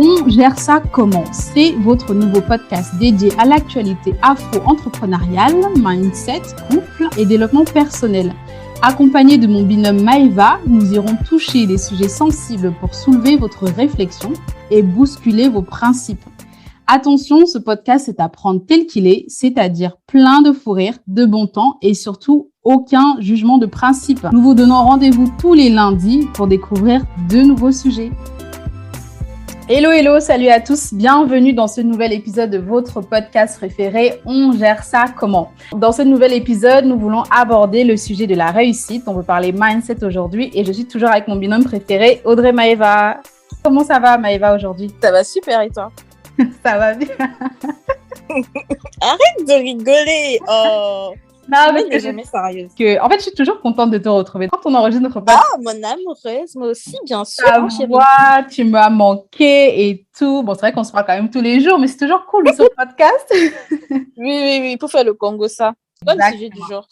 On gère ça comment? C'est votre nouveau podcast dédié à l'actualité afro-entrepreneuriale, mindset, couple et développement personnel. Accompagné de mon binôme Maëva, nous irons toucher les sujets sensibles pour soulever votre réflexion et bousculer vos principes. Attention, ce podcast est à prendre tel qu'il est, c'est-à-dire plein de fou rire, de bon temps et surtout aucun jugement de principe. Nous vous donnons rendez-vous tous les lundis pour découvrir de nouveaux sujets. Hello, salut à tous, bienvenue dans ce nouvel épisode de votre podcast préféré, On gère ça comment? Dans ce nouvel épisode, nous voulons aborder le sujet de la réussite, on veut parler mindset aujourd'hui et je suis toujours avec mon binôme préféré, Audrey Maëva. Comment ça va Maëva aujourd'hui? Ça va super et toi? Ça va bien. Arrête de rigoler. Oh. Non, mais je suis jamais sérieuse. En fait, je suis toujours contente de te retrouver. Quand on enregistre notre podcast, mon amoureuse, moi aussi, bien sûr. Tu m'as manqué et tout. Bon, c'est vrai qu'on se parle quand même tous les jours, mais c'est toujours cool de ce podcast. Oui, pour faire le Congo, ça. C'est quoi le sujet du jour?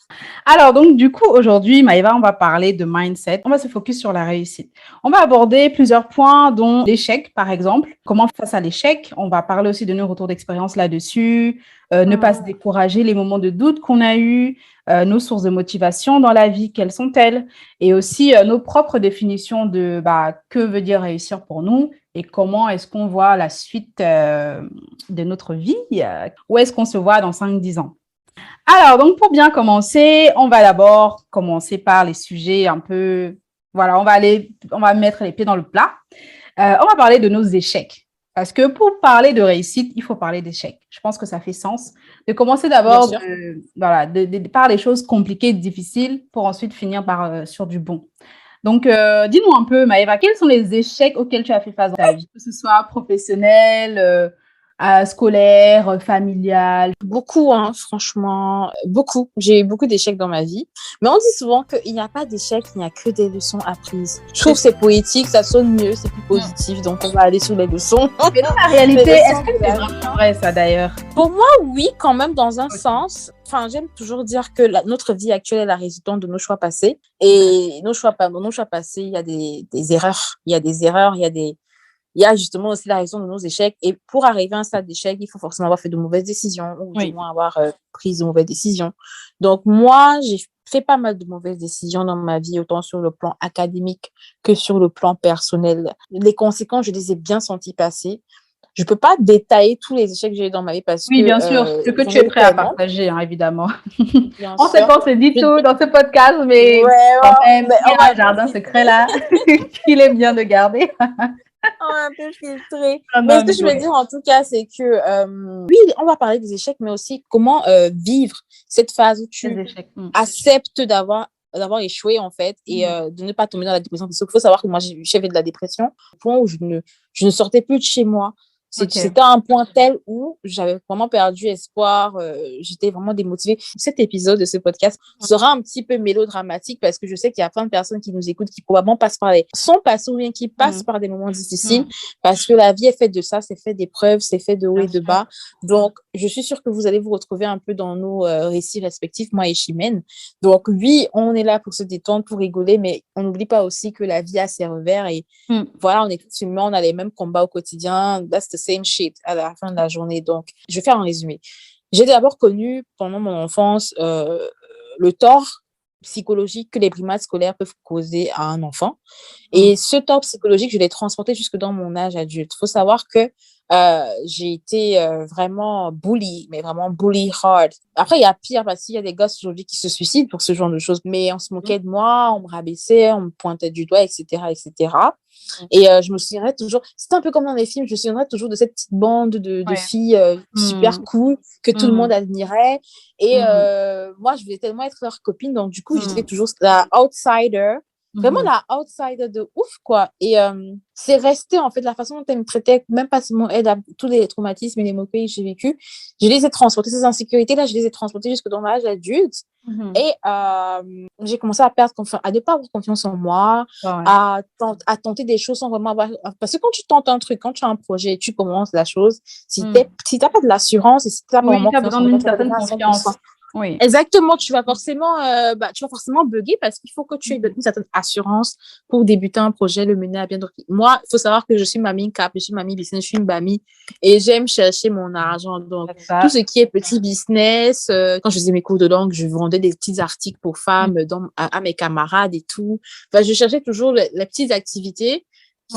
Alors, donc, du coup, aujourd'hui, Maëva, on va parler de mindset. On va se focus sur la réussite. On va aborder plusieurs points, dont l'échec, par exemple. Comment face à l'échec? On va parler aussi de nos retours d'expérience là-dessus. Ne pas se décourager, les moments de doute qu'on a eus, nos sources de motivation dans la vie, quelles sont-elles? Et aussi nos propres définitions de que veut dire réussir pour nous et comment est-ce qu'on voit la suite de notre vie? Où est-ce qu'on se voit dans 5-10 ans? Alors, donc, pour bien commencer, on va d'abord commencer par les sujets un peu… Voilà, on va mettre les pieds dans le plat. On va parler de nos échecs. Parce que pour parler de réussite, il faut parler d'échecs. Je pense que ça fait sens de commencer d'abord par les choses compliquées, difficiles, pour ensuite finir sur du bon. Donc, dis-nous un peu, Maëva, quels sont les échecs auxquels tu as fait face dans ta vie, que ce soit professionnel, scolaire, familial? Beaucoup, franchement, beaucoup. J'ai eu beaucoup d'échecs dans ma vie. Mais on dit souvent qu'il n'y a pas d'échecs, il n'y a que des leçons apprises. Je trouve que c'est poétique, ça sonne mieux, c'est plus positif. Donc, on va aller sur les leçons. Mais dans la réalité, est-ce que c'est vraiment vrai, ça, d'ailleurs? Pour moi, oui, quand même, dans un sens. Enfin, j'aime toujours dire que notre vie actuelle est la résultante de nos choix passés. Et dans nos choix passés, il y a des erreurs. Il y a justement aussi la raison de nos échecs. Et pour arriver à un stade d'échec, il faut forcément avoir fait de mauvaises décisions ou du moins avoir pris de mauvaises décisions. Donc, moi, j'ai fait pas mal de mauvaises décisions dans ma vie, autant sur le plan académique que sur le plan personnel. Les conséquences, je les ai bien senties passer. Je peux pas détailler tous les échecs que j'ai eu dans ma vie parce que… Oui, bien sûr, ce que tu es prêt à partager, évidemment. On sait pas, on se dit tout dans ce podcast, mais quand même, il y a un jardin secret là qu'il est bien de garder. Un peu filtré. Mais ce que je veux dire en tout cas, c'est que oui, on va parler des échecs, mais aussi comment vivre cette phase où tu acceptes d'avoir échoué en fait et de ne pas tomber dans la dépression. Parce qu'il faut savoir que moi j'ai fait de la dépression au point où je ne sortais plus de chez moi. C'était un point tel où j'avais vraiment perdu espoir, j'étais vraiment démotivée. Cet épisode de ce podcast sera un petit peu mélodramatique parce que je sais qu'il y a plein de personnes qui nous écoutent qui probablement passent par son passé ou bien qui passent par des moments difficiles parce que la vie est faite de ça, c'est fait d'épreuves, c'est fait de haut et de bas. Donc, je suis sûre que vous allez vous retrouver un peu dans nos récits respectifs, moi et Chimène. Donc, oui, on est là pour se détendre, pour rigoler, mais on n'oublie pas aussi que la vie a ses revers et voilà, on est tous humains, on a les mêmes combats au quotidien. That's the same shit à la fin de la journée. Donc, je vais faire un résumé. J'ai d'abord connu pendant mon enfance le tort psychologique que les brimades scolaires peuvent causer à un enfant. Et ce tort psychologique, je l'ai transporté jusque dans mon âge adulte. Il faut savoir que j'ai été vraiment bully, mais vraiment bully hard. Après, il y a pire parce qu'il y a des gosses aujourd'hui qui se suicident pour ce genre de choses. Mais on se moquait de moi, on me rabaissait, on me pointait du doigt, etc., etc. Et je me souviendrai toujours, c'était un peu comme dans les films, je me souviendrai toujours de cette petite bande de filles super cool que tout le monde admirait. Et moi, je voulais tellement être leur copine, donc du coup, j'étais toujours la outsider. Vraiment la outsider de ouf, quoi. Et c'est resté, en fait, la façon dont elle me traitait, même pas seulement elle, à tous les traumatismes et les moqueries que j'ai vécu, je les ai transportés, ces insécurités-là, je les ai transportées jusque dans l'âge adulte. Et j'ai commencé à ne pas avoir confiance en moi, à tenter des choses sans vraiment avoir… Parce que quand tu tentes un truc, quand tu as un projet, tu commences la chose, si t'as pas de l'assurance et si t'as pas vraiment besoin d'une certaine confiance. Oui. Exactement, tu vas forcément bugger parce qu'il faut que tu aies une certaine assurance pour débuter un projet, le mener à bien. Donc, moi, il faut savoir que je suis mamie cap, je suis mamie business, je suis une mamie et j'aime chercher mon argent. Donc, tout ce qui est petit business, quand je faisais mes cours de langue, je vendais des petits articles pour femmes à mes camarades et tout. Enfin, je cherchais toujours les petites activités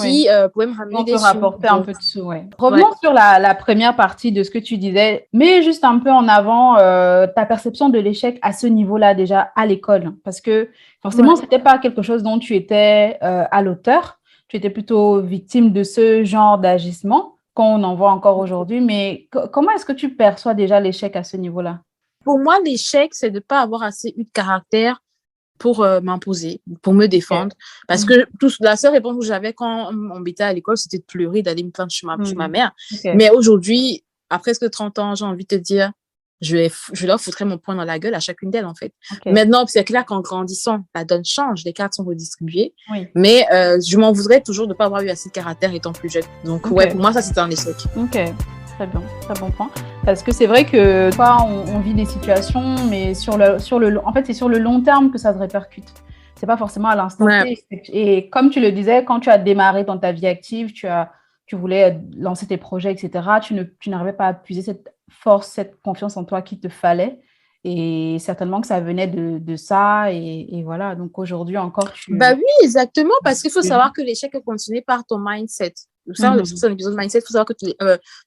qui pouvaient me ramener des sous. On peut rapporter un peu de sous, ouais. Revenons sur la première partie de ce que tu disais, mais juste un peu en avant ta perception de l'échec à ce niveau-là déjà à l'école, parce que forcément, c'était pas quelque chose dont tu étais à l'auteur, tu étais plutôt victime de ce genre d'agissement qu'on en voit encore aujourd'hui, mais comment est-ce que tu perçois déjà l'échec à ce niveau-là? Pour moi, l'échec, c'est de ne pas avoir assez eu de caractère pour m'imposer, pour me défendre. Parce que la seule réponse que j'avais quand on était à l'école, c'était de pleurer, d'aller me plaindre chez ma mère. Mais aujourd'hui, à presque 30 ans, j'ai envie de te dire, je leur foutrais mon poing dans la gueule à chacune d'elles, en fait. Maintenant, c'est clair qu'en grandissant, la donne change, les cartes sont redistribuées. Mais je m'en voudrais toujours de ne pas avoir eu assez de caractère étant plus jeune. Donc, pour moi, ça, c'était un échec. Ok. Très bien, très bon point. Parce que c'est vrai que toi, on vit des situations, mais en fait, c'est sur le long terme que ça se répercute. C'est pas forcément à l'instant T. Et comme tu le disais, quand tu as démarré dans ta vie active, tu voulais lancer tes projets, etc., tu n'arrivais pas à puiser cette force, cette confiance en toi qu'il te fallait. Et certainement que ça venait de ça. Et voilà, donc aujourd'hui encore, Bah oui, exactement, parce qu'il faut savoir que l'échec est continué par ton mindset. Ça, c'est un épisode mindset. Il faut savoir que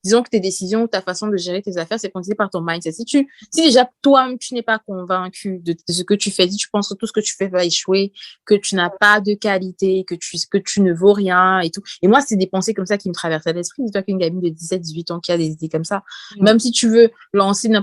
disons que tes décisions, ta façon de gérer tes affaires, c'est conditionné par ton mindset. Si déjà toi-même, tu n'es pas convaincu de ce que tu fais, si tu penses que tout ce que tu fais va échouer, que tu n'as pas de qualité, que tu ne vaux rien et tout. Et moi, c'est des pensées comme ça qui me traversaient l'esprit. Dis-toi qu'une gamine de 17, 18 ans qui a des idées comme ça, même si tu veux lancer même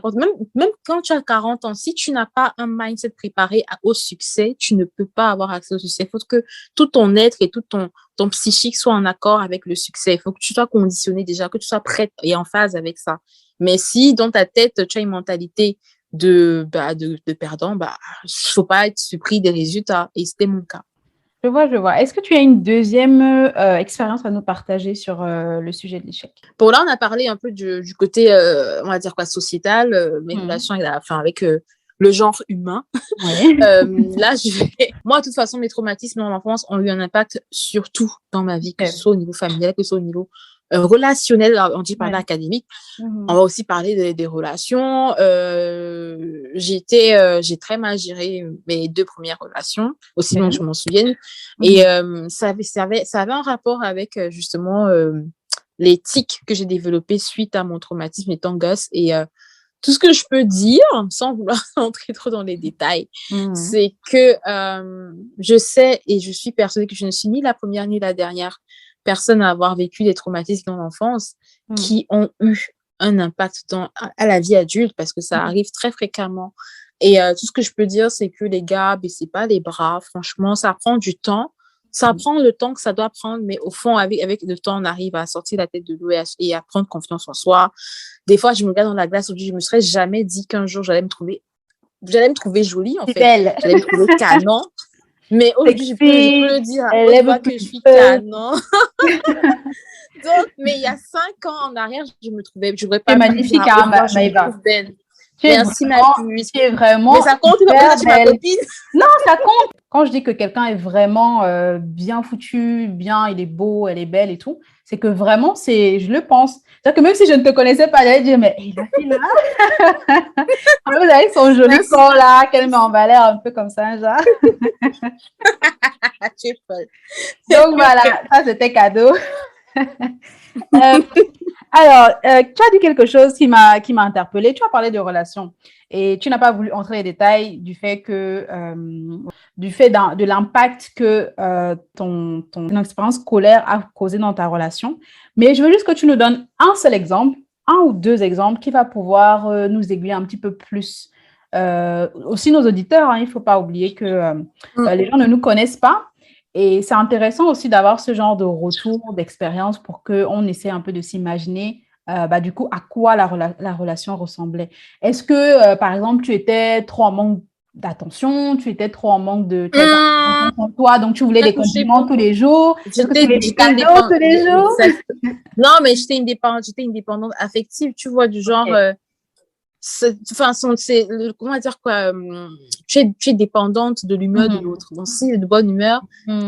quand tu as 40 ans, si tu n'as pas un mindset préparé au succès, tu ne peux pas avoir accès au succès. Il faut que tout ton être et tout ton psychique soit en accord avec le succès. Il faut que tu sois conditionné déjà, que tu sois prête et en phase avec ça. Mais si dans ta tête, tu as une mentalité de perdant, faut pas être surpris des résultats. Et c'était mon cas. Je vois. Est-ce que tu as une deuxième expérience à nous partager sur le sujet de l'échec? Pour là, on a parlé un peu du côté, on va dire quoi, sociétal, mes relations avec le genre humain. Là, moi, de toute façon, mes traumatismes dans l'enfance ont eu un impact sur tout dans ma vie, que ce soit au niveau familial, que ce soit au niveau relationnel. On dit par là académique. On va aussi parler des relations. J'ai très mal géré mes 2 premières relations, aussi loin que je m'en souvienne. Et ça avait un rapport avec justement l'éthique que j'ai développée suite à mon traumatisme étant gosse. Et tout ce que je peux dire, sans vouloir entrer trop dans les détails, c'est que je sais et je suis persuadée que je ne suis ni la première ni la dernière personne à avoir vécu des traumatismes dans l'enfance qui ont eu un impact à la vie adulte, parce que ça arrive très fréquemment. Et tout ce que je peux dire, c'est que les gars, baissez pas les bras. Franchement, ça prend du temps. Ça prend le temps que ça doit prendre, mais au fond, avec le temps, on arrive à sortir la tête de l'eau et à prendre confiance en soi. Des fois, je me regarde dans la glace, je me serais jamais dit qu'un jour, j'allais me trouver jolie, en fait. Belle. J'allais me trouver canon. Mais aujourd'hui, je peux le dire à haute voix que je suis canon. Donc, mais il y a 5 ans en arrière, je voudrais pas. C'est magnifique, Maëva. Merci, ma puce. Tu es vraiment. Mais ça compte, tu vas pas ma copine. Non, ça compte. Quand je dis que quelqu'un est vraiment bien foutu, bien, il est beau, elle est belle et tout, c'est que vraiment, je le pense. C'est-à-dire que même si je ne te connaissais pas, j'allais dire, mais la fille là, vous avez son joli corps là, qu'elle met en valeur un peu comme ça, genre. Donc voilà, ça c'était cadeau. Alors, tu as dit quelque chose qui m'a interpellée. Tu as parlé de relations et tu n'as pas voulu entrer les détails du fait que de l'impact que ton expérience scolaire a causé dans ta relation. Mais je veux juste que tu nous donnes un seul exemple, 1 ou 2 exemples qui va pouvoir nous aiguiller un petit peu plus. Aussi nos auditeurs, il ne faut pas oublier que les gens ne nous connaissent pas. Et c'est intéressant aussi d'avoir ce genre de retour d'expérience pour qu'on essaie un peu de s'imaginer du coup à quoi la relation ressemblait. Est-ce que, par exemple, tu étais trop en manque d'attention, tu étais trop en manque de toi, donc tu voulais des compliments tous les jours, j'étais des cadeaux tous les jours? Non, mais j'étais une dépendante affective, tu vois, du genre... comment dire quoi, tu es dépendante de l'humeur de l'autre. Donc, s'il est de bonne humeur,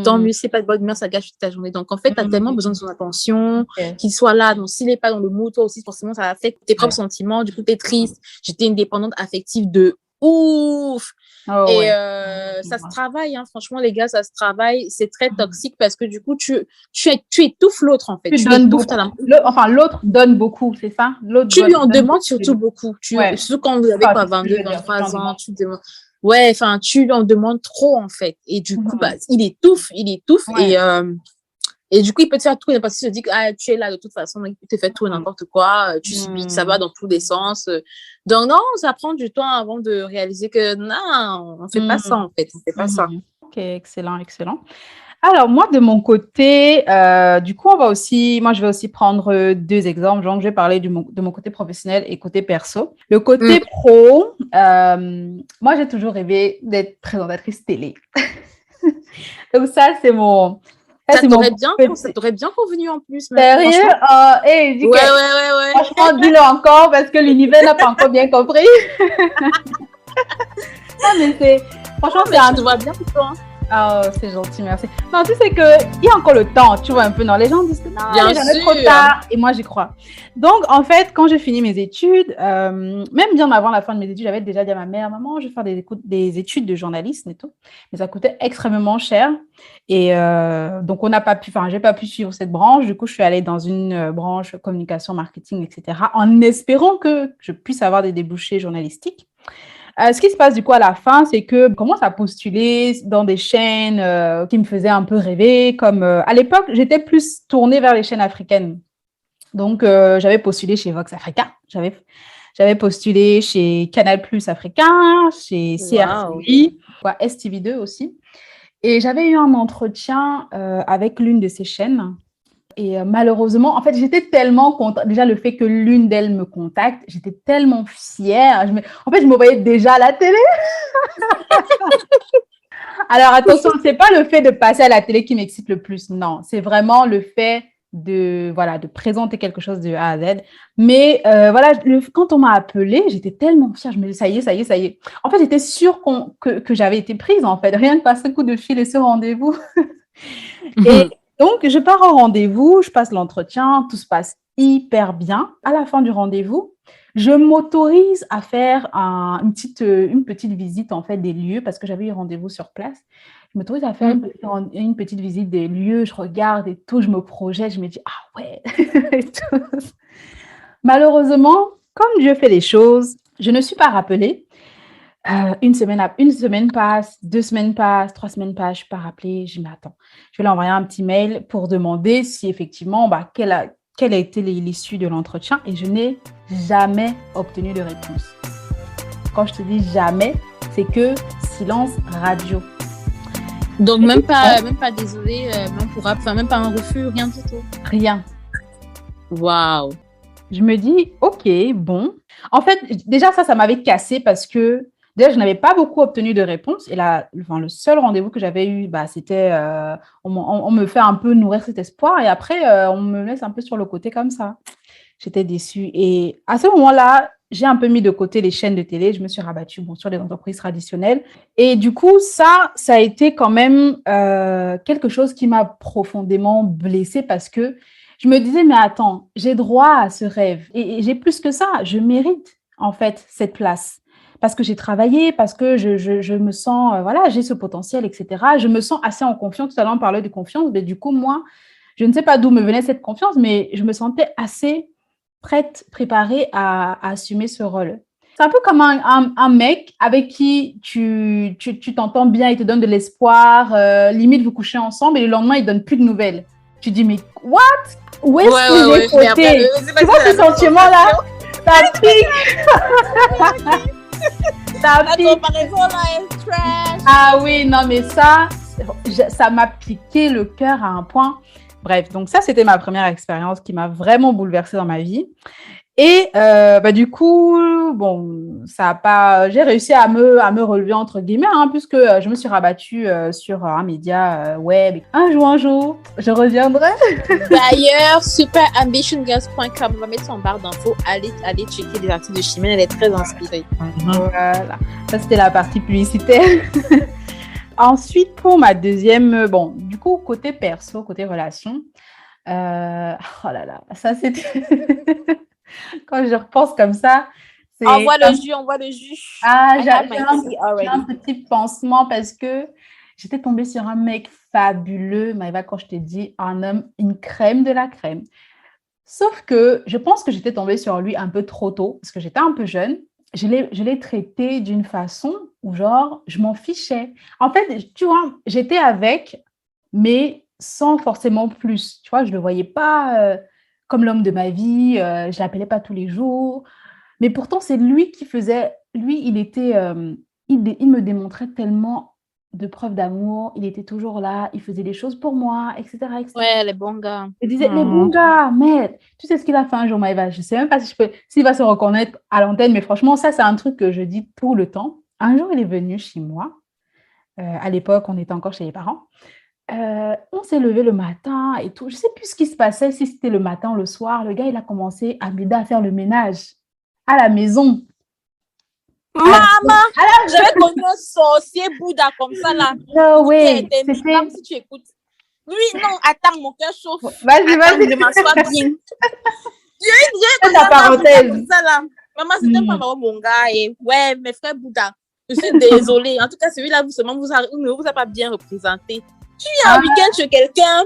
tant mieux. Si n'est pas de bonne humeur, ça gâche toute ta journée. Donc, en fait, tu as tellement besoin de son attention, qu'il soit là. Donc, s'il n'est pas dans le mood, toi aussi, forcément, ça affecte tes propres sentiments. Du coup, tu es triste. J'étais une dépendante affective de ouf. Ça se travaille, hein. Franchement, les gars, ça se travaille. C'est très toxique parce que du coup, tu étouffes l'autre, en fait. Tu donnes beaucoup. L'autre donne beaucoup, c'est ça? Tu lui en demandes surtout beaucoup. Surtout quand vous avez 22, 23 ans, tu demandes. Ouais, enfin, tu lui en demandes trop, en fait. Et du coup, il étouffe. Et du coup, il peut te faire tout et n'importe quoi. Il se dit que tu es là de toute façon, il peut te faire tout et n'importe quoi. Tu subis, ça va dans tous les sens. Donc, non, ça prend du temps avant de réaliser que non, on ne fait pas ça, en fait. On ne fait pas ça. Ok, excellent, excellent. Alors, moi, de mon côté, du coup, moi, je vais aussi prendre 2 exemples. Donc, je vais parler de mon côté professionnel et côté perso. Le côté pro, moi, j'ai toujours rêvé d'être présentatrice télé. Donc, ça, c'est mon... Ça t'aurait bien convenu en plus. Sérieux? Ouais. Franchement, dis-le encore parce que l'univers n'a pas encore bien compris. Mais franchement, tu te vois bien pour toi. Oh, c'est gentil, merci. Non, tu sais qu'il y a encore le temps, tu vois un peu. Non, les gens disent que non, bien jamais trop tard. Et moi, j'y crois. Donc, en fait, quand j'ai fini mes études, même bien avant la fin de mes études, j'avais déjà dit à ma mère, maman, je vais faire des études de journalisme et tout. Mais ça coûtait extrêmement cher. Et donc, j'ai pas pu suivre cette branche. Du coup, je suis allée dans une branche communication, marketing, etc. en espérant que je puisse avoir des débouchés journalistiques. Ce qui se passe du coup à la fin, c'est que je commence à postuler dans des chaînes qui me faisaient un peu rêver. Comme à l'époque, j'étais plus tournée vers les chaînes africaines. Donc, j'avais postulé chez Vox Africa, j'avais postulé chez Canal+ Africain, chez CRTV, STV2 aussi. Et j'avais eu un entretien avec l'une de ces chaînes. Et malheureusement, en fait, j'étais tellement contente. Déjà, le fait que l'une d'elles me contacte, j'étais tellement fière. En fait, je me voyais déjà à la télé. Alors, attention, ce n'est pas le fait de passer à la télé qui m'excite le plus. Non, c'est vraiment le fait de présenter quelque chose de A à Z. Mais quand on m'a appelée, j'étais tellement fière. Je me disais, ça y est. En fait, j'étais sûre que j'avais été prise, en fait. Rien que passer un coup de fil et ce rendez-vous. Et donc, je pars au rendez-vous, je passe l'entretien, tout se passe hyper bien. À la fin du rendez-vous, je m'autorise à faire une petite visite en fait des lieux parce que j'avais eu rendez-vous sur place. Je m'autorise à faire une petite visite des lieux, je regarde et tout, je me projette, je me dis ah ouais. Et tout. Malheureusement, comme Dieu fait les choses, je ne suis pas rappelée. Une semaine passe, 2 semaines passent, 3 semaines passent, je ne suis pas rappelée. Je dis, mais attends, je vais lui envoyer un petit mail pour demander si effectivement, quelle a été l'issue de l'entretien. Et je n'ai jamais obtenu de réponse. Quand je te dis jamais, c'est que silence radio. Donc, même pas désolé, même pas un refus, rien du tout. Rien. Waouh. Je me dis, ok, bon. En fait, déjà, ça m'avait cassé parce que déjà, je n'avais pas beaucoup obtenu de réponse. Et là, le seul rendez-vous que j'avais eu, c'était, on me fait un peu nourrir cet espoir. Et après, on me laisse un peu sur le côté comme ça. J'étais déçue. Et à ce moment-là, j'ai un peu mis de côté les chaînes de télé. Je me suis rabattue sur les entreprises traditionnelles. Et du coup, ça a été quand même quelque chose qui m'a profondément blessée parce que je me disais, mais attends, j'ai droit à ce rêve. Et j'ai plus que ça. Je mérite, en fait, cette place. Parce que j'ai travaillé, parce que je me sens, j'ai ce potentiel, etc. Je me sens assez en confiance. Tout à l'heure, on parlait de confiance. Mais du coup, moi, je ne sais pas d'où me venait cette confiance, mais je me sentais assez prête, préparée à assumer ce rôle. C'est un peu comme un mec avec qui tu t'entends bien, il te donne de l'espoir, limite vous couchez ensemble et le lendemain, il ne donne plus de nouvelles. Tu dis, mais what? Où est-ce que j'ai fauté? Tu vois ce sentiment-là? Ça pique. La comparaison là est trash. Ah oui, non, mais ça m'a piqué le cœur à un point. Bref, donc ça, c'était ma première expérience qui m'a vraiment bouleversée dans ma vie. Et du coup, bon, ça a pas. J'ai réussi à me relever entre guillemets, hein, puisque je me suis rabattue sur un média web. Un jour, je reviendrai. D'ailleurs, superambitiongirls.com, on va mettre son barre d'infos. Allez checker les articles de Chimène, elle est très inspirée. Voilà, ça c'était la partie publicitaire. Ensuite, pour ma deuxième, bon, du coup, côté perso, côté relation, oh là là, ça c'était. Quand je repense comme ça, c'est... Envoie le jus. Ah, j'ai un petit pansement parce que j'étais tombée sur un mec fabuleux, Maëva, quand je t'ai dit, un homme, une crème de la crème. Sauf que je pense que j'étais tombée sur lui un peu trop tôt, parce que j'étais un peu jeune. Je l'ai traité d'une façon où, genre, je m'en fichais. En fait, tu vois, j'étais avec, mais sans forcément plus. Tu vois, je ne le voyais pas comme l'homme de ma vie. Je ne l'appelais pas tous les jours. Mais pourtant, c'est lui qui faisait... Lui, il était... il me démontrait tellement de preuves d'amour. Il était toujours là. Il faisait des choses pour moi, etc., etc. Ouais, les bons gars. Il disait, les bons gars, merde. Tu sais ce qu'il a fait un jour, Maëva? Je ne sais même pas s'il va se reconnaître à l'antenne, mais franchement, ça, c'est un truc que je dis tout le temps. Un jour, il est venu chez moi. À l'époque, on était encore chez les parents. On s'est levé le matin et tout. Je ne sais plus ce qui se passait, si c'était le matin ou le soir. Le gars, il a commencé à m'aider à faire le ménage à la maison. Maman, j'avais connu un sorcier Bouddha comme ça là. No way. Même si tu écoutes. Lui, non, attends, mon cœur chauffe. Vas-y. Je m'assois bien. C'est ta parenthèse. Comme ça, là. Maman, c'était pas mon gars. Et ouais, mes frères Bouddha. Je suis désolée. En tout cas, celui-là, ne vous a pas bien représenté. Tu viens un week-end chez quelqu'un,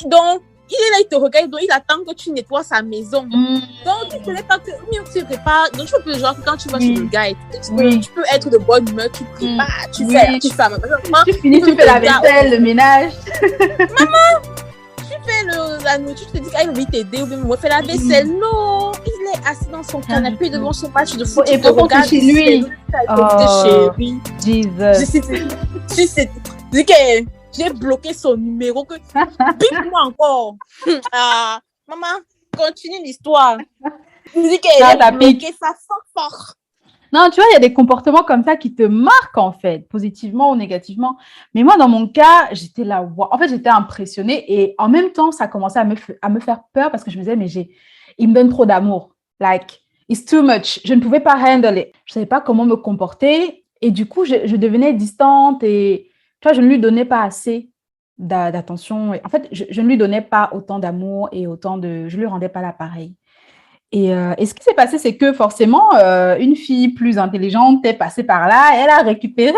donc il est là, il te regarde, donc il attend que tu nettoies sa maison. Donc, tu ne sais pas que tu prépares. Donc, tu peux genre, quand tu vas chez le gars, tu peux être de bonne humeur, tu prépares, tu fais. Tu finis, tu fais la vaisselle, le ménage. Maman, tu fais la nourriture, tu te dis qu'il va t'aider ou bien moi faire la vaisselle. Non, il est assis dans son canapé devant son match de foot. Et pourtant, c'est chez lui. Jesus. Tu sais que j'ai bloqué son numéro. Pique-moi encore. Maman, continue l'histoire. Tu dis qu'elle a bloqué ça fort. Non, tu vois, il y a des comportements comme ça qui te marquent, en fait, positivement ou négativement. Mais moi, dans mon cas, j'étais là, wow. En fait, j'étais impressionnée et en même temps, ça commençait à me faire peur parce que je me disais, mais il me donne trop d'amour. Like, it's too much. Je ne pouvais pas handle it. Je ne savais pas comment me comporter et du coup, je devenais distante et tu vois, je ne lui donnais pas assez d'attention. En fait, je ne lui donnais pas autant d'amour et je ne lui rendais pas l'appareil. Et ce qui s'est passé, c'est que forcément, une fille plus intelligente est passée par là, elle a récupéré.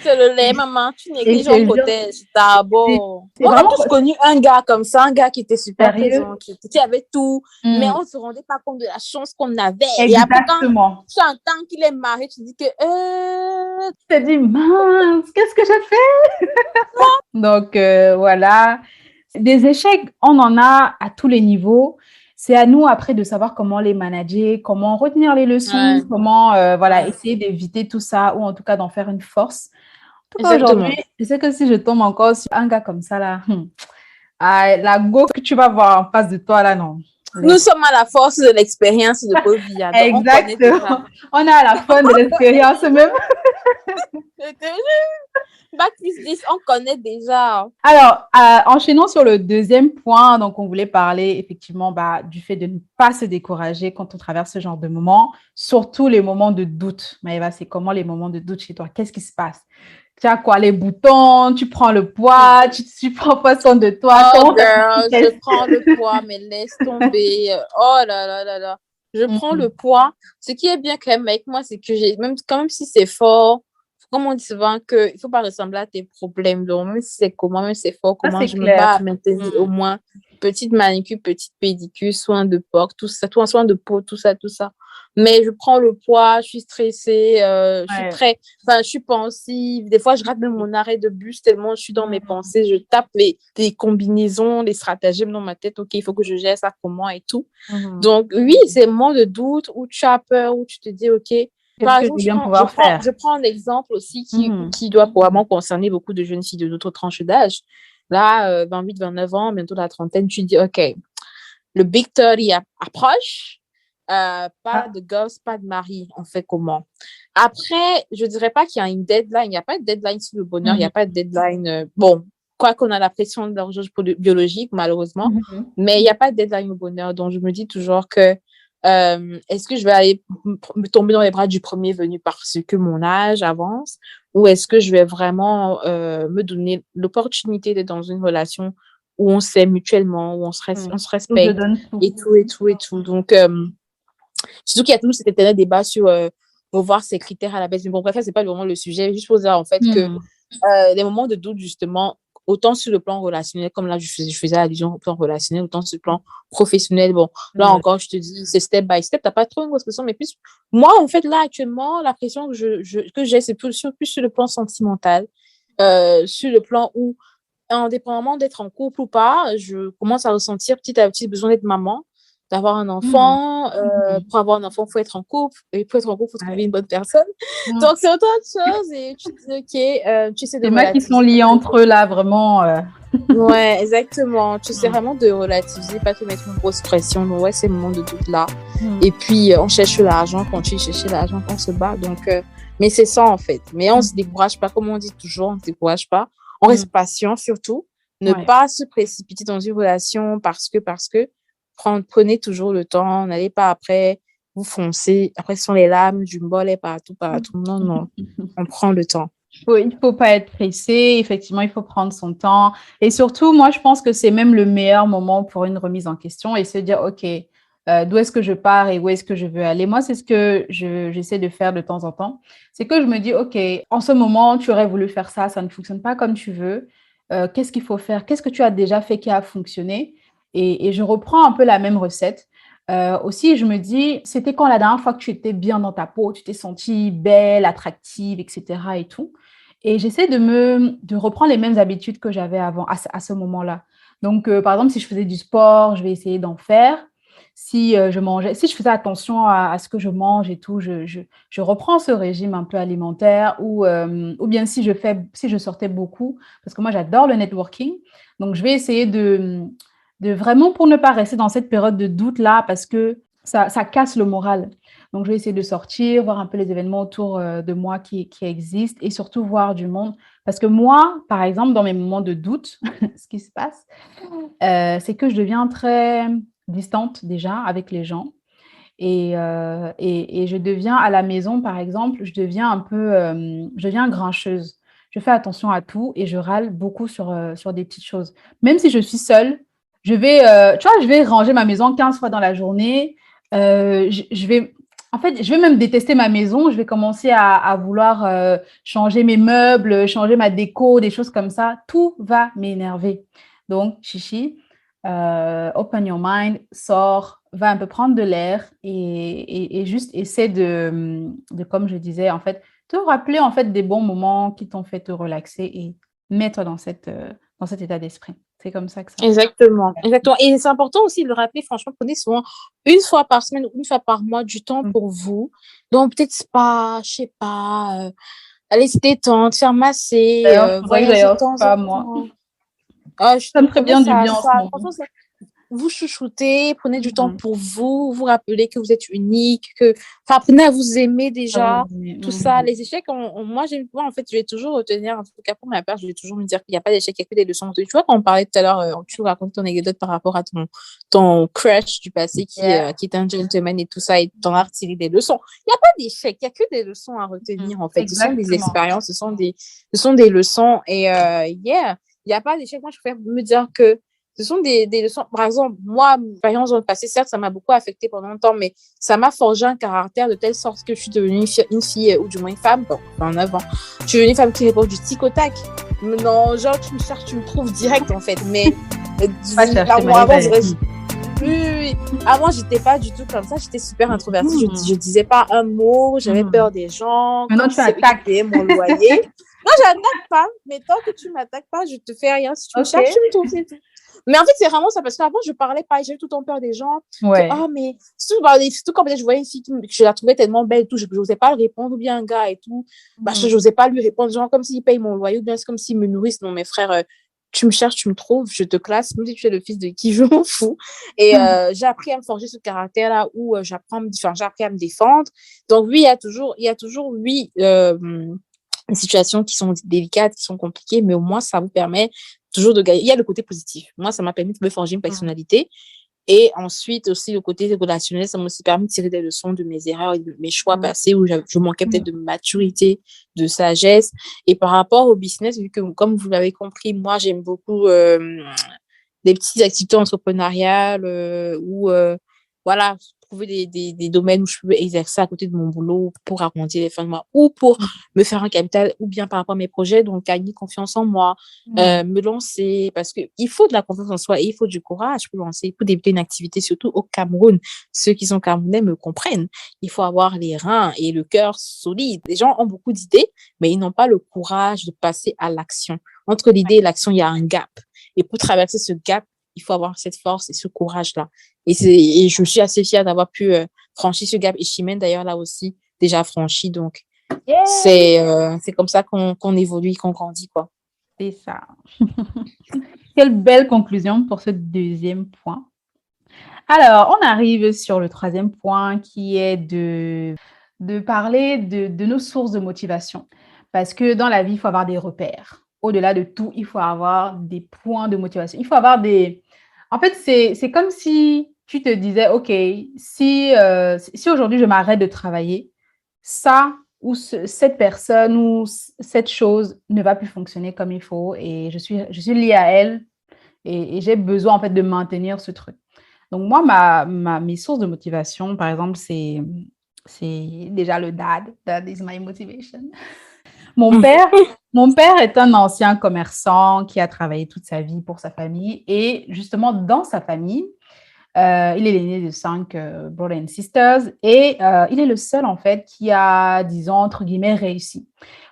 C'est le lait, maman. Tu négliges, on protège. D'abord. On a tous connu un gars comme ça, un gars qui était super présent, qui avait tout, mais on ne se rendait pas compte de la chance qu'on avait. Exactement. Et après, quand tu entends qu'il est marié, tu dis que... Tu te dis, mince, qu'est-ce que j'ai fait? Donc, voilà. Des échecs, on en a à tous les niveaux. C'est à nous après de savoir comment les manager, comment retenir les leçons, comment essayer d'éviter tout ça ou en tout cas d'en faire une force. En tout cas, aujourd'hui, je sais que si je tombe encore sur un gars comme ça, là, la go que tu vas voir en face de toi, là, non. Nous sommes à la force de l'expérience de Covid. Exactement. On est à la fin de l'expérience même. Bac plus 10, on connaît déjà. Alors, enchaînons sur le deuxième point. Donc, on voulait parler effectivement du fait de ne pas se décourager quand on traverse ce genre de moments, surtout les moments de doute. Maëva, c'est comment les moments de doute chez toi? Qu'est-ce qui se passe? Tu as quoi, les boutons? Tu prends le poids? Tu prends pas soin de toi? Oh, girl, je prends le poids, mais laisse tomber. Oh là là là là. Je prends le poids. Ce qui est bien quand même avec moi, c'est que quand même si c'est fort, comme on dit souvent qu'il ne faut pas ressembler à tes problèmes. Donc, même si c'est comment, même si c'est fort, comment je me bats à maintenir au moins petite manicure, petite pédicure, soin de porc, tout ça, tout soin de peau, tout ça. Mais je prends le poids, je suis stressée, je suis pensive. Des fois, je rate même mon arrêt de bus tellement je suis dans mes pensées. Je tape les combinaisons, les stratagèmes dans ma tête. OK, il faut que je gère ça comment et tout. Donc, oui, c'est un moment de doute où tu as peur, où tu te dis, OK, par exemple, je prends un exemple aussi qui doit probablement concerner beaucoup de jeunes filles de d'autres tranches d'âge. Là, 28, 29 ans, bientôt la trentaine, tu dis, OK, le Big 30 approche. pas de gosse, pas de mari, on fait comment? Après, je dirais pas qu'il y a une deadline. Il n'y a pas de deadline sur le bonheur. Il n'y a pas de deadline. Bon, quoi qu'on a la pression de l'horloge biologique, malheureusement, mais il n'y a pas de deadline au bonheur. Donc, je me dis toujours que est-ce que je vais aller me tomber dans les bras du premier venu parce que mon âge avance, ou est-ce que je vais vraiment me donner l'opportunité d'être dans une relation où on s'aime mutuellement, où on se respecte et tout, et tout, et tout. Donc, surtout qu'il y a toujours cet éternel débat sur revoir ses critères à la baisse. Mais bon, bref, c'est pas vraiment le sujet. Juste pour dire, en fait, que les moments de doute, justement, autant sur le plan relationnel, comme là, je faisais allusion au plan relationnel, autant sur le plan professionnel. Bon, là encore, je te dis, c'est step by step. T'as pas trop une grosse pression, mais plus, moi, en fait, là, actuellement, la pression que j'ai, c'est plus sur le plan sentimental, sur le plan où, indépendamment d'être en couple ou pas, je commence à ressentir petit à petit le besoin d'être maman, d'avoir un enfant. Pour avoir un enfant, il faut être en couple. Et pour être en couple, il faut trouver une bonne personne. Donc, c'est autant de choses. Et tu te dis, OK, tu sais de les mecs qui sont liés entre eux, là, vraiment. Ouais, exactement. Tu sais vraiment de relativiser, pas te mettre une grosse pression. Donc, ouais, c'est le moment de doute là. Et puis, on cherche l'argent, continue de chercher l'argent quand on se bat. Donc, mais c'est ça, en fait. Mais on ne se décourage pas, comme on dit toujours, on ne se décourage pas. On reste patient, surtout. Ne pas se précipiter dans une relation parce que prenez toujours le temps, n'allez pas après vous foncer. Après, ce sont les larmes du mollet partout. Non, on prend le temps. Il ne faut pas être pressé. Effectivement, il faut prendre son temps. Et surtout, moi, je pense que c'est même le meilleur moment pour une remise en question et se dire, OK, d'où est-ce que je pars et où est-ce que je veux aller? Moi, c'est ce que j'essaie de faire de temps en temps. C'est que je me dis, OK, en ce moment, tu aurais voulu faire ça, ça ne fonctionne pas comme tu veux. Qu'est-ce qu'il faut faire? Qu'est-ce que tu as déjà fait qui a fonctionné? Et je reprends un peu la même recette. Aussi, je me dis, c'était quand la dernière fois que tu étais bien dans ta peau, tu t'es sentie belle, attractive, etc. et tout. Et j'essaie de reprendre les mêmes habitudes que j'avais avant, à ce moment-là. Donc, par exemple, si je faisais du sport, je vais essayer d'en faire. Si je faisais attention à ce que je mange et tout, je reprends ce régime un peu alimentaire ou bien si je sortais beaucoup, parce que moi, j'adore le networking. Donc, je vais essayer de vraiment pour ne pas rester dans cette période de doute-là parce que ça casse le moral. Donc, je vais essayer de sortir, voir un peu les événements autour de moi qui existent et surtout voir du monde. Parce que moi, par exemple, dans mes moments de doute, ce qui se passe, c'est que je deviens très distante déjà avec les gens. Et je deviens à la maison, par exemple, je deviens grincheuse. Je fais attention à tout et je râle beaucoup sur des petites choses. Même si je suis seule, je vais ranger ma maison 15 fois dans la journée. En fait, je vais même détester ma maison. Je vais commencer à vouloir changer mes meubles, changer ma déco, des choses comme ça. Tout va m'énerver. Donc, Chichi, open your mind, sors, va un peu prendre de l'air et juste essaie de, comme je disais, en fait, te rappeler en fait des bons moments qui t'ont fait te relaxer et mettre dans cet état d'esprit. C'est comme ça que ça. Exactement. Et c'est important aussi de le rappeler, franchement, prenez souvent une fois par semaine ou une fois par mois du temps pour vous. Donc, peut-être spa, je sais pas, aller se détendre, faire masser, voyager de temps en temps. Moi. Ça me ferait bien du bien en ce moment. Vous chouchoutez, prenez du temps pour vous, vous rappelez que vous êtes unique, apprenez à vous aimer déjà, tout ça. Les échecs, moi, en fait, je vais toujours retenir, en tout cas pour ma part, je vais toujours me dire qu'il n'y a pas d'échecs, il n'y a que des leçons. Tu vois, quand on parlait tout à l'heure, tu racontes ton anecdote par rapport à ton crush du passé qui est un gentleman et tout ça, et t'en as retiré des leçons. Il n'y a pas d'échecs, il n'y a que des leçons à retenir, en fait. Exactement. Ce sont des expériences, ce sont des leçons, et il n'y a pas d'échecs. Moi, je préfère me dire que ce sont des leçons. Par exemple, moi, mon expérience dans le passé, certes, ça m'a beaucoup affectée pendant longtemps, mais ça m'a forgé un caractère de telle sorte que je suis devenue une fille, ou du moins une femme, en avant. Je suis devenue une femme qui répond du tic au tac. Non, genre, tu me cherches, tu me trouves direct, en fait. Mais, avant, j'étais pas du tout comme ça. J'étais super introvertie. Je disais pas un mot. J'avais peur des gens. Maintenant, tu attaques mon loyer. Non, j'attaque pas. Mais tant que tu m'attaques pas, je te fais rien. Si tu me cherches, tu me trouves, c'est tout. Mais en fait, c'est vraiment ça, parce qu'avant, je parlais pas, j'avais tout le temps peur des gens. Mais surtout quand je voyais une fille que je la trouvais tellement belle et tout, je n'osais pas lui répondre, ou bien un gars et tout. Je n'osais pas lui répondre, genre comme s'il paye mon loyer, ou bien c'est comme s'il me nourrisse. Non, mes frères, tu me cherches, tu me trouves, je te classe, même si tu es le fils de qui, je m'en fous. Et j'ai appris à me forger ce caractère-là où j'ai appris à me défendre. Donc oui, il y a toujours oui, des situations qui sont délicates, qui sont compliquées, mais au moins, ça vous permet toujours de gagner. Il y a le côté positif. Moi, ça m'a permis de me forger une personnalité. Et ensuite, aussi, le côté relationnel, ça m'a aussi permis de tirer des leçons de mes erreurs et de mes choix passés où je manquais peut-être de maturité, de sagesse. Et par rapport au business, vu que, comme vous l'avez compris, moi, j'aime beaucoup des petites activités entrepreneuriales ou voilà, trouver des domaines où je peux exercer à côté de mon boulot pour arrondir les fins de mois ou pour me faire un capital ou bien par rapport à mes projets, donc gagner confiance en moi, me lancer parce que il faut de la confiance en soi et il faut du courage pour lancer, pour débuter une activité, surtout au Cameroun. Ceux qui sont camerounais me comprennent. Il faut avoir les reins et le cœur solide. Les gens ont beaucoup d'idées, mais ils n'ont pas le courage de passer à l'action. Entre l'idée et l'action, il y a un gap. Et pour traverser ce gap, il faut avoir cette force et ce courage-là. Et je suis assez fière d'avoir pu franchir ce gap. Et Chimène, d'ailleurs, là aussi, déjà franchi. Donc, c'est comme ça qu'on évolue, qu'on grandit, quoi. C'est ça. Quelle belle conclusion pour ce deuxième point. Alors, on arrive sur le troisième point qui est de parler de nos sources de motivation. Parce que dans la vie, il faut avoir des repères. Au-delà de tout, il faut avoir des points de motivation. Il faut avoir des... En fait, c'est comme si tu te disais, OK, si aujourd'hui je m'arrête de travailler, ça ou cette personne ou cette chose ne va plus fonctionner comme il faut et je suis liée à elle et j'ai besoin en fait de maintenir ce truc. Donc moi, mes sources de motivation, par exemple, c'est déjà le dad. Dad is my motivation. Mon père est un ancien commerçant qui a travaillé toute sa vie pour sa famille et justement dans sa famille, il est l'aîné de 5 brothers and sisters et il est le seul en fait qui a, disons, entre guillemets, réussi.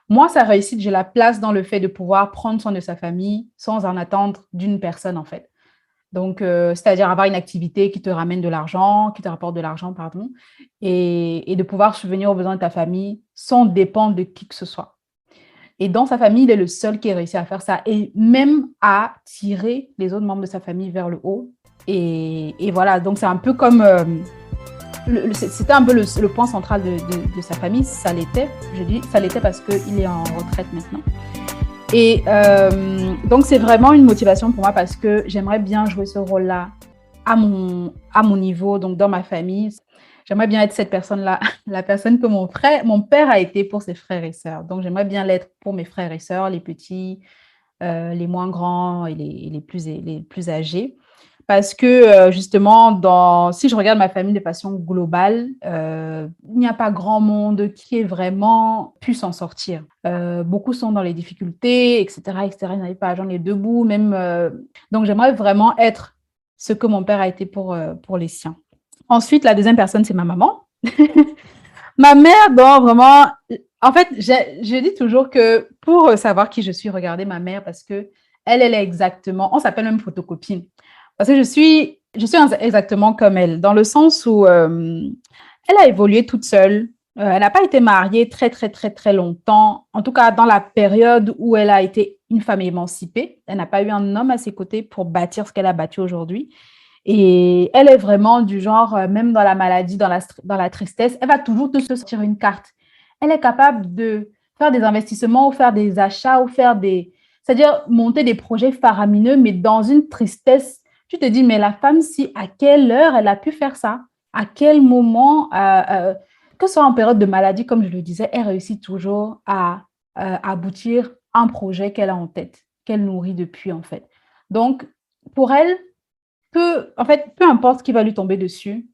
Moi, sa réussite, je la place dans le fait de pouvoir prendre soin de sa famille sans en attendre d'une personne en fait. Donc, c'est-à-dire avoir une activité qui te ramène de l'argent, qui te rapporte de l'argent, pardon, et de pouvoir subvenir aux besoins de ta famille sans dépendre de qui que ce soit. Et dans sa famille, il est le seul qui a réussi à faire ça et même à tirer les autres membres de sa famille vers le haut. Et voilà, donc c'est un peu comme... c'était un peu le point central de sa famille, ça l'était. Je dis ça l'était parce qu'il est en retraite maintenant. Et donc, c'est vraiment une motivation pour moi parce que j'aimerais bien jouer ce rôle-là à mon niveau, donc dans ma famille. J'aimerais bien être cette personne-là, la personne que mon père a été pour ses frères et sœurs. Donc, j'aimerais bien l'être pour mes frères et sœurs, les petits, les moins grands et les plus âgés. Parce que justement, si je regarde ma famille de façon globale, il n'y a pas grand monde qui ait vraiment pu s'en sortir. Beaucoup sont dans les difficultés, etc., etc. Ils n'arrivent pas à joindre les deux bouts. Donc, j'aimerais vraiment être ce que mon père a été pour les siens. Ensuite, la deuxième personne, c'est ma maman. Ma mère, donc vraiment... En fait, je dis toujours que pour savoir qui je suis, regardez ma mère parce que elle est exactement... On s'appelle même photocopine. Parce que je suis exactement comme elle, dans le sens où elle a évolué toute seule. Elle n'a pas été mariée très, très, très, très longtemps. En tout cas, dans la période où elle a été une femme émancipée, elle n'a pas eu un homme à ses côtés pour bâtir ce qu'elle a bâti aujourd'hui. Et elle est vraiment du genre, même dans la maladie, dans la tristesse, elle va toujours te sortir une carte. Elle est capable de faire des investissements ou faire des achats ou c'est-à-dire monter des projets faramineux, mais dans une tristesse. Tu te dis, mais la femme, si à quelle heure elle a pu faire ça? À quel moment, que ce soit en période de maladie, comme je le disais, elle réussit toujours à aboutir un projet qu'elle a en tête, qu'elle nourrit depuis, en fait. Donc, pour elle, peu importe ce qui va lui tomber dessus,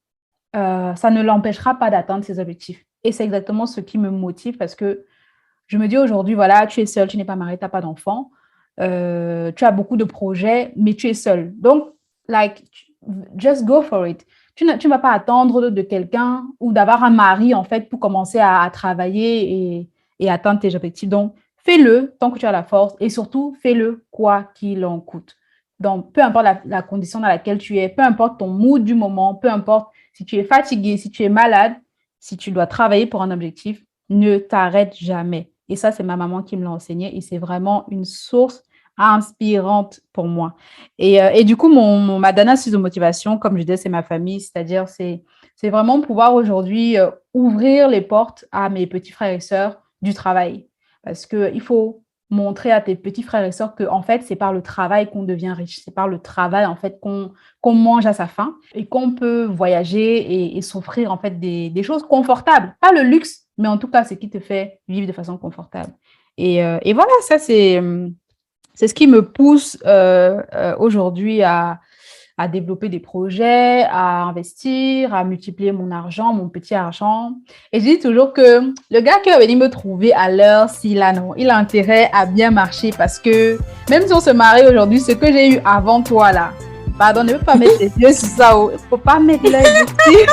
ça ne l'empêchera pas d'atteindre ses objectifs. Et c'est exactement ce qui me motive parce que je me dis aujourd'hui, voilà, tu es seule, tu n'es pas mariée, tu n'as pas d'enfant, tu as beaucoup de projets, mais tu es seule. Donc, just go for it. Tu ne vas pas attendre de quelqu'un ou d'avoir un mari, en fait, pour commencer à travailler et atteindre tes objectifs. Donc, fais-le tant que tu as la force et surtout, fais-le quoi qu'il en coûte. Donc, peu importe la condition dans laquelle tu es, peu importe ton mood du moment, peu importe si tu es fatigué, si tu es malade, si tu dois travailler pour un objectif, ne t'arrête jamais. Et ça, c'est ma maman qui me l'a enseigné et c'est vraiment une source inspirante pour moi. Et du coup, ma dernière source de motivation, comme je disais, c'est ma famille, c'est-à-dire c'est vraiment pouvoir aujourd'hui ouvrir les portes à mes petits frères et sœurs du travail. Parce qu'il faut montrer à tes petits frères et sœurs que, en fait, c'est par le travail qu'on devient riche. C'est par le travail, en fait, qu'on mange à sa faim et qu'on peut voyager et s'offrir, en fait, des choses confortables. Pas le luxe, mais en tout cas, ce qui te fait vivre de façon confortable. Et voilà, ça, c'est ce qui me pousse aujourd'hui à développer des projets, à investir, à multiplier mon argent, mon petit argent. Et je dis toujours que le gars qui va venir me trouver à l'heure, s'il a, non, il a intérêt à bien marcher parce que même si on se marie aujourd'hui, ce que j'ai eu avant toi là, pardon, ne veux pas mettre les yeux sur ça. Il ne faut pas mettre l'œil dessus.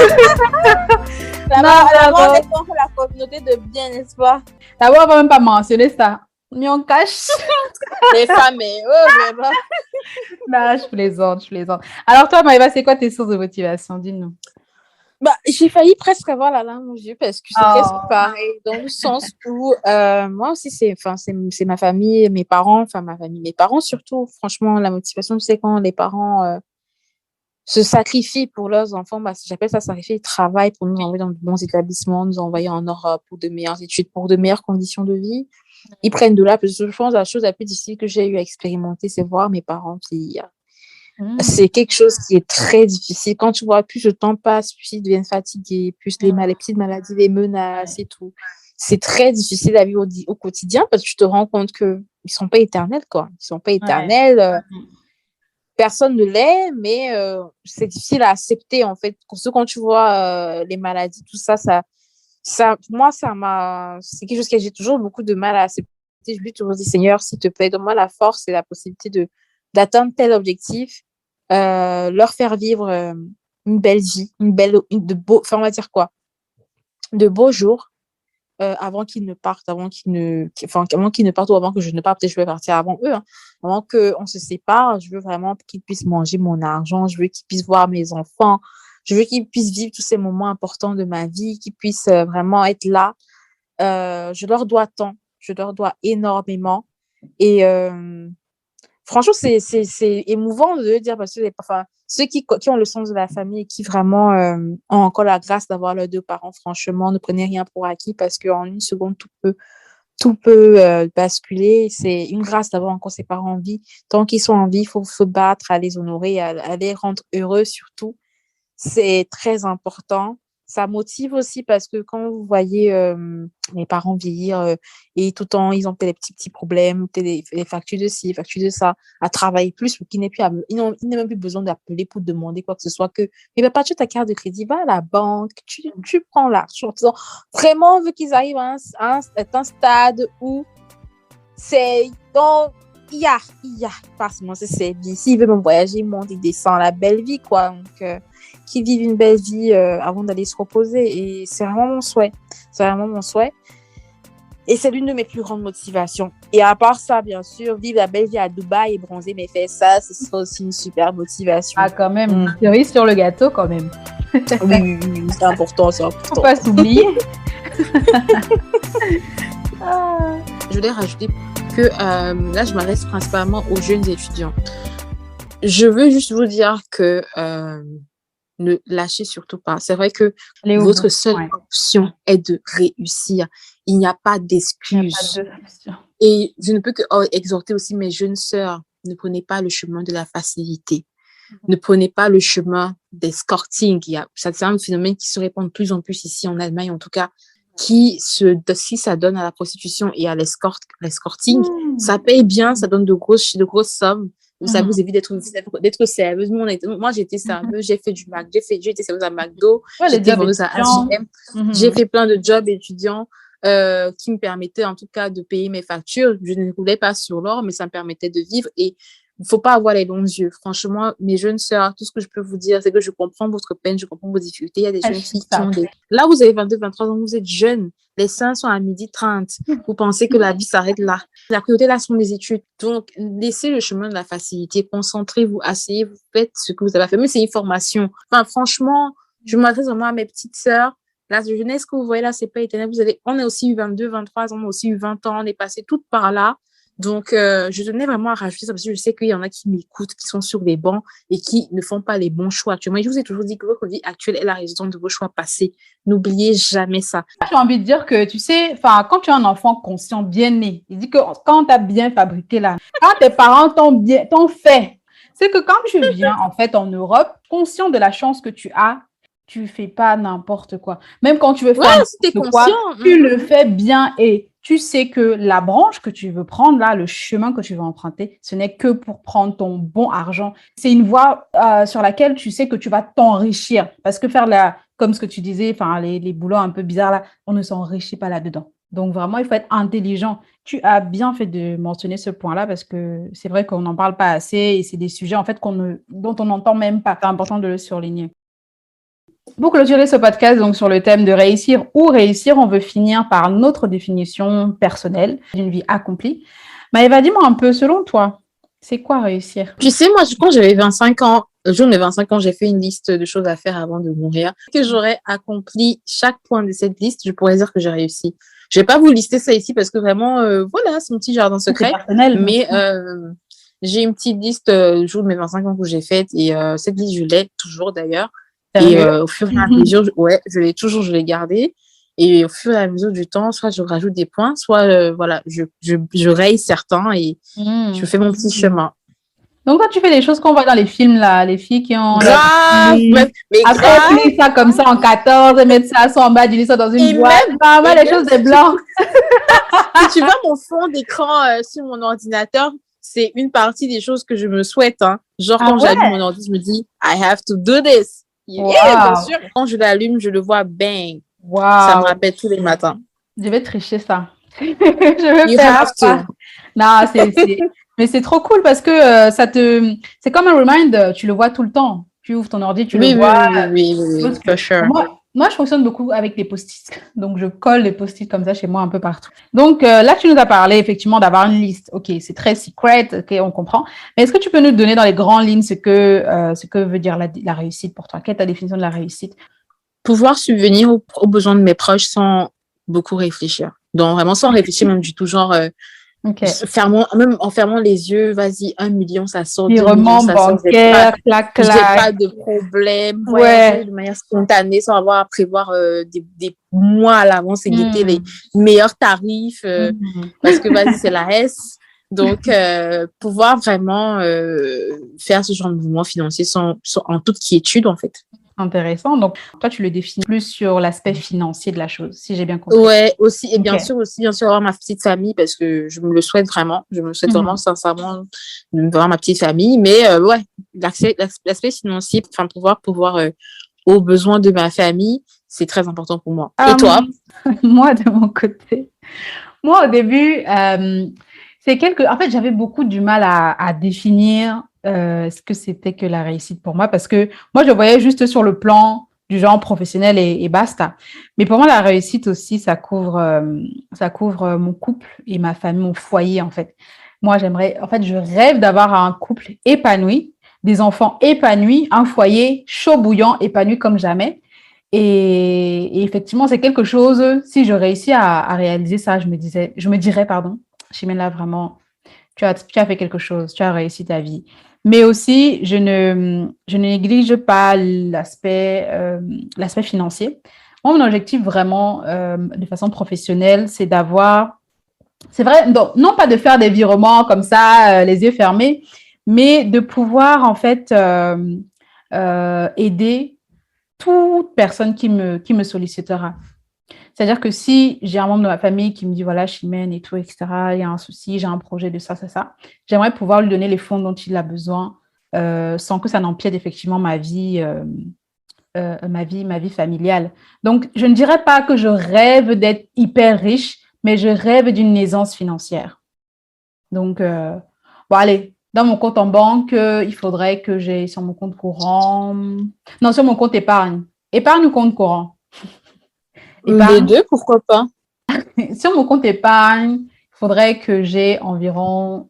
D'abord, on est contre la communauté de bien, n'est-ce pas? D'abord, on ne va même pas mentionner ça. Mais on cache. Les femmes, vraiment. Non, je plaisante. Alors toi, Maëva, c'est quoi tes sources de motivation? Dis-nous. J'ai failli presque avoir la larme aux yeux parce que c'est presque pareil, dans le sens où moi aussi, c'est ma famille, mes parents, mes parents surtout. Franchement, la motivation, tu sais, quand les parents se sacrifient pour leurs enfants, j'appelle ça sacrifier, ils travaillent pour nous envoyer dans de bons établissements, nous envoyer en Europe pour de meilleures études, pour de meilleures conditions de vie. Ils prennent de là, parce que je pense que la chose la plus difficile que j'ai eu à expérimenter, c'est voir mes parents vieillir. C'est quelque chose qui est très difficile. Quand tu vois, plus le temps passe, plus ils deviennent fatigués, plus les petites maladies les menacent et tout. C'est très difficile à vivre au quotidien parce que tu te rends compte qu'ils ne sont pas éternels, quoi. Ils ne sont pas éternels. Personne ne l'est, mais c'est difficile à accepter, en fait. Surtout quand tu vois les maladies, tout ça, moi, c'est quelque chose que j'ai toujours beaucoup de mal à accepter. Je lui ai toujours dit, Seigneur, s'il te plaît, donne-moi la force et la possibilité d'atteindre tel objectif, leur faire vivre une belle vie, on va dire quoi, de beaux jours, avant qu'ils ne partent, avant qu'ils ne partent ou avant que je ne parte, peut-être je vais partir avant eux, hein. Avant qu'on se sépare, je veux vraiment qu'ils puissent manger mon argent, je veux qu'ils puissent voir mes enfants, je veux qu'ils puissent vivre tous ces moments importants de ma vie, qu'ils puissent vraiment être là. Je leur dois tant, je leur dois énormément. Et franchement, c'est émouvant de le dire parce que ceux qui ont le sens de la famille et qui vraiment ont encore la grâce d'avoir leurs deux parents, franchement, ne prenez rien pour acquis parce qu'en une seconde, tout peut basculer. C'est une grâce d'avoir encore ses parents en vie. Tant qu'ils sont en vie, il faut se battre à les honorer, à les rendre heureux surtout. C'est très important. Ça motive aussi parce que quand vous voyez les parents vieillir et tout le temps, ils ont peut-être des petits problèmes, peut-être les factures de ci, les factures de ça, à travailler plus, ils n'ont même plus besoin d'appeler pour demander quoi que ce soit que, mais papa, tu as ta carte de crédit, va à la banque, tu prends l'argent. Vraiment, on veut qu'ils arrivent à un stade où c'est donc il y a forcément c'est bien. S'ils veulent voyager, ils montent, ils descendent la belle vie, quoi. Donc, qu'ils vivent une belle vie avant d'aller se reposer. Et c'est vraiment mon souhait. C'est vraiment mon souhait. Et c'est l'une de mes plus grandes motivations. Et à part ça, bien sûr, vivre la belle vie à Dubaï et bronzer mes fesses, ça, ce sera aussi une super motivation. Ah, quand même. Cerise sur le gâteau, quand même. Oui, c'est important, c'est important. Faut pas s'oublier. Je voulais rajouter que là, je m'adresse principalement aux jeunes étudiants. Je veux juste vous dire que ne lâchez surtout pas. C'est vrai que votre seule option est de réussir. Il n'y a pas d'excuse. Et je ne peux que exhorter aussi mes jeunes sœurs, ne prenez pas le chemin de la facilité. Ne prenez pas le chemin d'escorting. C'est un phénomène qui se répand de plus en plus ici en Allemagne, en tout cas, qui s'adonne à la prostitution et à l'escorting. Ça paye bien, ça donne de grosses sommes. Ça vous évite d'être serveuse. Moi, j'ai été serveuse, j'ai fait du Mac, j'ai été serveuse à McDo, j'ai été vendeuse à H&M. J'ai fait plein de jobs étudiants qui me permettaient en tout cas de payer mes factures. Je ne roulais pas sur l'or, mais ça me permettait de vivre. Et il ne faut pas avoir les longs yeux. Franchement, mes jeunes sœurs, tout ce que je peux vous dire, c'est que je comprends votre peine, je comprends vos difficultés. Il y a des jeunes filles qui ont Là, vous avez 22, 23 ans, vous êtes jeunes. Les seins sont à 12h30. Vous pensez que la vie s'arrête là. La priorité, là, sont les études. Donc, laissez le chemin de la facilité. Concentrez-vous, asseyez-vous, faites ce que vous avez à faire. Mais c'est une formation. Enfin, franchement, je m'adresse vraiment à mes petites sœurs. La jeunesse que vous voyez là, c'est pas éternel. On a aussi eu 22, 23 ans, on a aussi eu 20 ans. On est passé toutes par là. Donc, je tenais vraiment à rajouter ça parce que je sais qu'il y en a qui m'écoutent, qui sont sur les bancs et qui ne font pas les bons choix actuellement. Et je vous ai toujours dit que votre vie actuelle est la raison de vos choix passés. N'oubliez jamais ça. J'ai envie de dire que, tu sais, quand tu as un enfant conscient, bien né, il dit que quand tu as bien fabriqué là, quand tes parents t'ont fait, c'est que quand tu viens, en fait, en Europe, conscient de la chance que tu as, tu fais pas n'importe quoi. Même quand tu veux faire n'importe quoi, tu le fais bien et tu sais que la branche que tu veux prendre, là, le chemin que tu veux emprunter, ce n'est que pour prendre ton bon argent. C'est une voie sur laquelle tu sais que tu vas t'enrichir. Parce que comme ce que tu disais, les boulots un peu bizarres, là, on ne s'enrichit pas là-dedans. Donc, vraiment, il faut être intelligent. Tu as bien fait de mentionner ce point-là parce que c'est vrai qu'on n'en parle pas assez et c'est des sujets, en fait, dont on n'entend même pas. C'est important de le surligner. Pour clôturer ce podcast donc sur le thème de réussir ou réussir, on veut finir par notre définition personnelle d'une vie accomplie. Maëva, dis-moi un peu, selon toi, c'est quoi réussir? Tu sais, moi, quand j'avais 25 ans, le jour de mes 25 ans, j'ai fait une liste de choses à faire avant de mourir. Que j'aurais accompli chaque point de cette liste, je pourrais dire que j'ai réussi. Je vais pas vous lister ça ici parce que vraiment, voilà, c'est mon petit jardin secret. Mais j'ai une petite liste le jour de mes 25 ans que j'ai faite et cette liste, je l'ai toujours d'ailleurs. Et au fur et à mesure, je l'ai gardée. Et au fur et à mesure du temps, soit je rajoute des points, soit voilà, je raye certains et je fais mon petit chemin. Donc, toi, tu fais les choses qu'on voit dans les films, là, les filles qui ont... Grave! Après, plier ça comme ça en 14 et mettre ça en bas, du ça dans une boîte. Vraiment, les choses des blancs. Si tu vois mon fond d'écran sur mon ordinateur, c'est une partie des choses que je me souhaite. Hein. Genre, quand j'allume mon ordi, je me dis, I have to do this. Wow. Bien sûr. Quand je l'allume, je le vois, bang. Wow. Ça me rappelle tous les matins. Je vais tricher ça. Je vais faire ça. Non, mais c'est trop cool parce que c'est comme un reminder. Tu le vois tout le temps. Tu ouvres ton ordi, tu le vois. Oui, for sure. Moi, je fonctionne beaucoup avec les post-it. Donc, je colle les post-it comme ça chez moi un peu partout. Donc, là, tu nous as parlé effectivement d'avoir une liste. OK, c'est très secret. OK, on comprend. Mais est-ce que tu peux nous donner dans les grandes lignes ce que veut dire la réussite pour toi? Quelle est ta définition de la réussite? Pouvoir subvenir aux besoins de mes proches sans beaucoup réfléchir. Donc, vraiment sans réfléchir même du tout. Genre, même en fermant les yeux, vas-y, 1 million, ça sort. Virement bancaire, clac. J'ai pas de problème. Voyager de manière spontanée sans avoir à prévoir des mois à l'avance et guetter les meilleurs tarifs parce que, vas-y, c'est la S. Donc, pouvoir vraiment faire ce genre de mouvement financier en toute quiétude, en fait. Intéressant. Donc, toi, tu le définis plus sur l'aspect financier de la chose, si j'ai bien compris. Ouais, aussi. Et bien sûr, avoir ma petite famille parce que je me le souhaite vraiment. Je me le souhaite vraiment sincèrement d'avoir ma petite famille. Mais l'aspect financier, enfin, pouvoir aux besoins de ma famille, c'est très important pour moi. Et toi? Moi, de mon côté, au début, en fait, j'avais beaucoup du mal à définir ce que c'était que la réussite pour moi parce que moi, je voyais juste sur le plan du genre professionnel et basta. Mais pour moi, la réussite aussi, ça couvre mon couple et ma famille, mon foyer, en fait. Moi, je rêve d'avoir un couple épanoui, des enfants épanouis, un foyer chaud bouillant, épanoui comme jamais. Et effectivement, c'est quelque chose, si je réussis à réaliser ça, je me dirais, Chimène, là, vraiment, tu as fait quelque chose, tu as réussi ta vie. Mais aussi, je ne néglige pas l'aspect financier. Moi, mon objectif vraiment, de façon professionnelle, c'est vrai, non pas de faire des virements comme ça, les yeux fermés, mais de pouvoir, en fait, aider toute personne qui me sollicitera. C'est-à-dire que si j'ai un membre de ma famille qui me dit, voilà, Chimène et tout, etc., il y a un souci, j'ai un projet de ça, j'aimerais pouvoir lui donner les fonds dont il a besoin sans que ça n'empiète effectivement ma vie familiale. Donc, je ne dirais pas que je rêve d'être hyper riche, mais je rêve d'une aisance financière. Donc, allez, dans mon compte en banque, il faudrait que j'ai sur mon compte courant... Non, sur mon compte épargne. Épargne ou compte courant? Les deux, pourquoi pas? Sur mon compte épargne, il faudrait que j'ai environ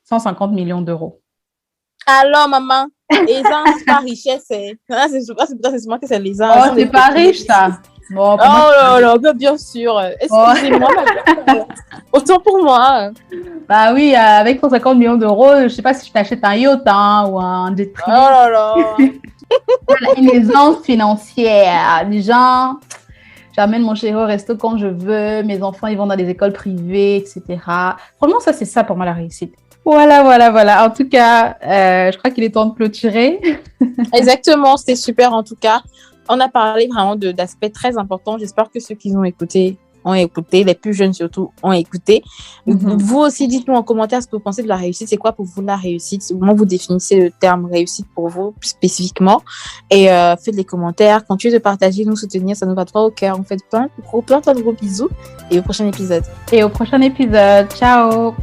150 millions d'euros. Alors, maman, aisance, c'est pas richesse. C'est moi que c'est l'aisance. Oh, c'est pas riche, ça. Bon, là, bien sûr. Excusez-moi, Autant pour moi. Bah oui, avec 150 millions d'euros, je sais pas si je t'achète un yacht ou un jet privé. Oh là là. Voilà, une aisance financière. Du genre, j'amène mon chéri au resto quand je veux, mes enfants, ils vont dans des écoles privées, etc. Franchement, ça, c'est ça pour moi la réussite. Voilà. En tout cas, je crois qu'il est temps de clôturer. Exactement, c'était super en tout cas. On a parlé vraiment d'aspects très importants. J'espère que ceux qui ont écouté, les plus jeunes surtout, ont écouté. Vous aussi, dites-nous en commentaire ce que vous pensez de la réussite. C'est quoi pour vous la réussite? Comment vous définissez le terme réussite pour vous spécifiquement? Et faites les commentaires. Continuez de partager, nous soutenir, ça nous va droit au cœur. On fait plein de gros bisous et au prochain épisode. Ciao!